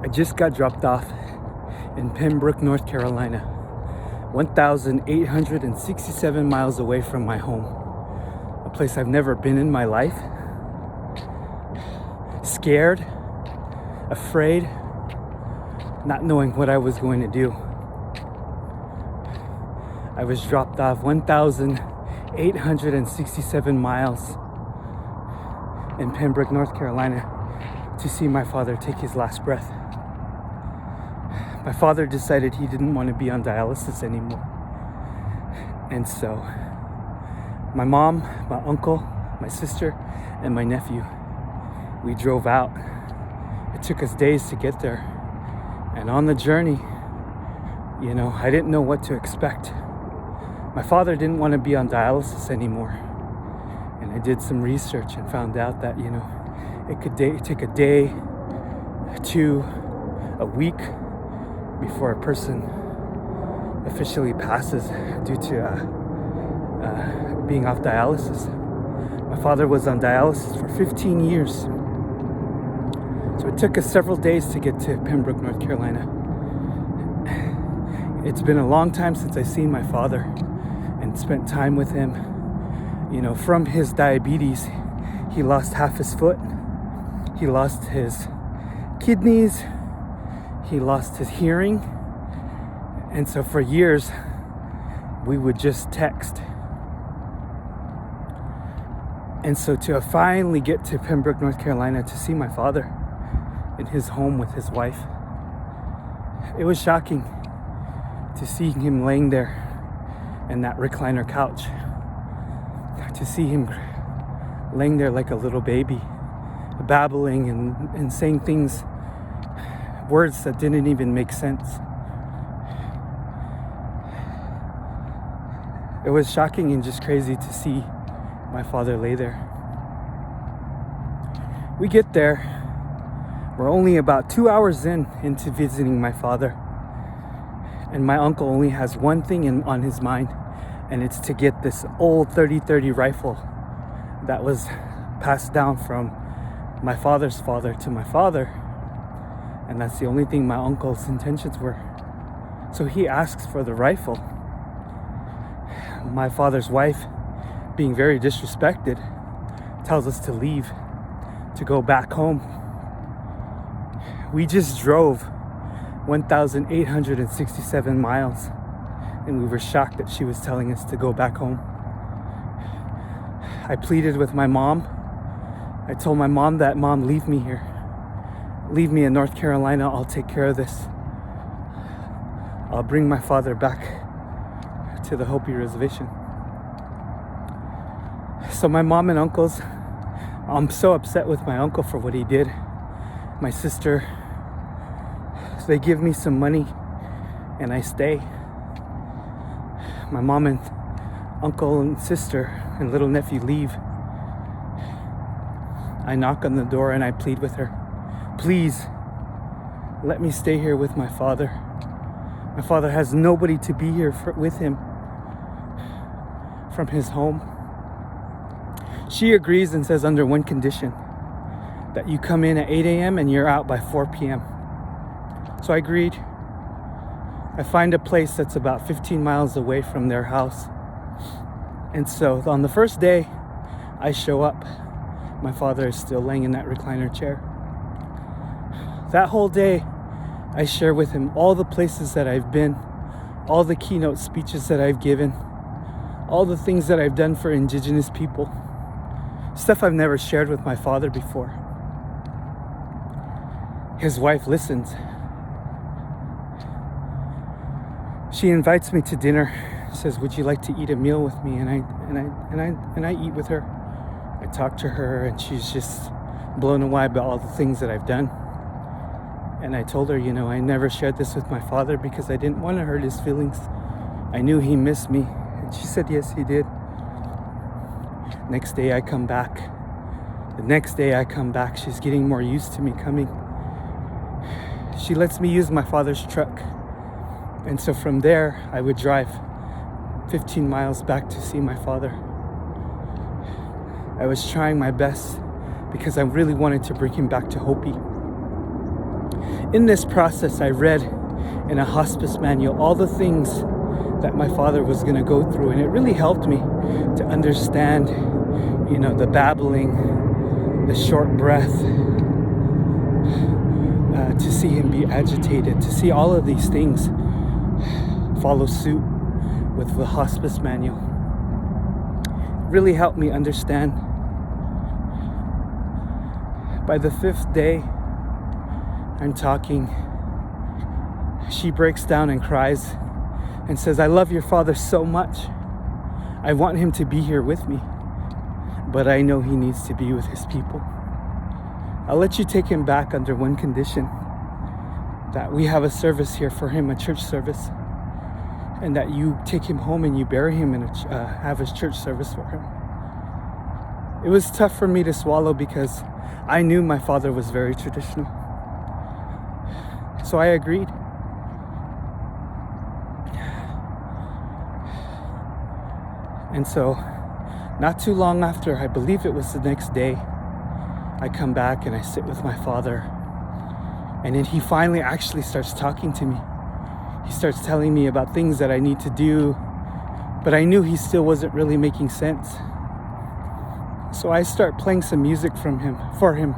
I just got dropped off in Pembroke, North Carolina, 1,867 miles away from my home, a place I've never been in my life. Scared, afraid, not knowing what I was going to do. I was dropped off 1,867 miles in Pembroke, North Carolina, to see my father take his last breath. My father decided he didn't want to be on dialysis anymore. And so my mom, my uncle, my sister, and my nephew, we drove out. It took us days to get there. And on the journey, I didn't know what to expect. My father didn't want to be on dialysis anymore. And I did some research and found out that, it could take a day, 2, a week before a person officially passes due to being off dialysis. My father was on dialysis for 15 years. So it took us several days to get to Pembroke, North Carolina. It's been a long time since I've seen my father and spent time with him. From his diabetes, he lost half his foot. He lost his kidneys. He lost his hearing. And so for years, we would just text. And so to finally get to Pembroke, North Carolina to see my father in his home with his wife, it was shocking to see him laying there in that recliner couch, to see him laying there like a little baby, babbling and saying things, words that didn't even make sense. It was shocking and just crazy to see my father lay there. We get there. We're only about 2 hours into visiting my father. And my uncle only has one thing on his mind, and it's to get this old 30-30 rifle that was passed down from my father's father to my father. And that's the only thing my uncle's intentions were. So he asks for the rifle. My father's wife, being very disrespected, tells us to leave, to go back home. We just drove 1,867 miles, and we were shocked that she was telling us to go back home. I pleaded with my mom. I told my mom that, Mom, leave me here. Leave me in North Carolina. I'll take care of this. I'll bring my father back to the Hopi reservation. So my mom and uncles, I'm so upset with my uncle for what he did. My sister, they give me some money and I stay. My mom and uncle and sister and little nephew leave. I knock on the door and I plead with her. Please, let me stay here with my father. My father has nobody to be here with him from his home. She agrees and says under one condition, that you come in at 8 a.m. and you're out by 4 p.m. So I agreed. I find a place that's about 15 miles away from their house. And so on the first day, I show up. My father is still laying in that recliner chair. That whole day, I share with him all the places that I've been, all the keynote speeches that I've given, all the things that I've done for Indigenous people, stuff I've never shared with my father before. His wife listens. She invites me to dinner. Says, "Would you like to eat a meal with me?" And I eat with her. I talk to her, and she's just blown away by all the things that I've done. And I told her, I never shared this with my father because I didn't want to hurt his feelings. I knew he missed me. And she said, yes, he did. Next day I come back. The next day I come back, she's getting more used to me coming. She lets me use my father's truck. And so from there, I would drive 15 miles back to see my father. I was trying my best because I really wanted to bring him back to Hopi. In this process, I read in a hospice manual all the things that my father was going to go through, and it really helped me to understand, the babbling, the short breath, to see him be agitated, to see all of these things follow suit with the hospice manual. It really helped me understand. By the 5th day, I'm talking, she breaks down and cries and says, "I love your father so much. I want him to be here with me, but I know he needs to be with his people. I'll let you take him back under one condition, that we have a service here for him, a church service, and that you take him home and you bury him and have his church service for him." It was tough for me to swallow because I knew my father was very traditional. So I agreed. And so, not too long after, I believe it was the next day, I come back and I sit with my father. And then he finally actually starts talking to me. He starts telling me about things that I need to do, but I knew he still wasn't really making sense. So I start playing some music for him,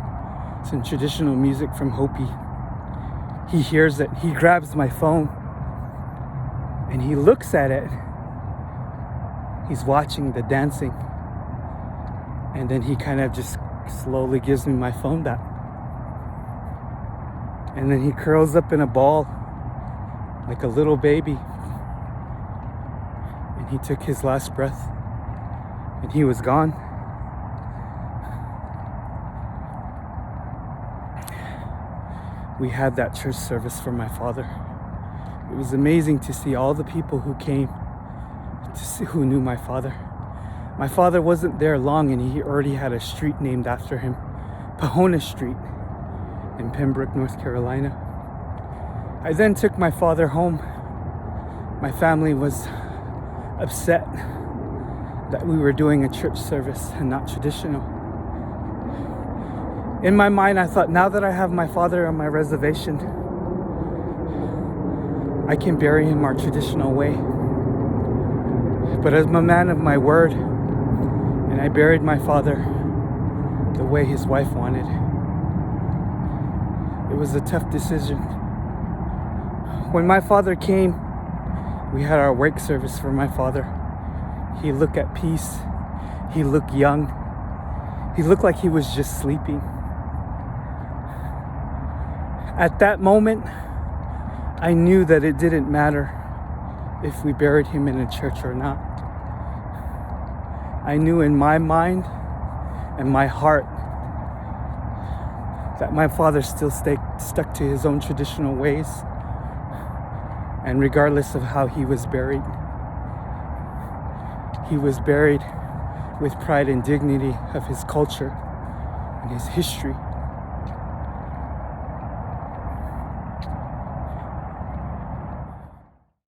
some traditional music from Hopi. He hears it, he grabs my phone, and he looks at it. He's watching the dancing, and then he kind of just slowly gives me my phone back. And then he curls up in a ball like a little baby, and he took his last breath, and he was gone. We had that church service for my father. It was amazing to see all the people who came to see, who knew my father. My father wasn't there long, and he already had a street named after him, Pahona Street, in Pembroke, North Carolina. I then took my father home. My family was upset that we were doing a church service and not traditional. In my mind, I thought, now that I have my father on my reservation, I can bury him our traditional way. But as a man of my word, and I buried my father the way his wife wanted. It was a tough decision. When my father came, we had our wake service for my father. He looked at peace. He looked young. He looked like he was just sleeping. At that moment, I knew that it didn't matter if we buried him in a church or not. I knew in my mind and my heart that my father still stuck to his own traditional ways, and regardless of how he was buried with pride and dignity of his culture and his history.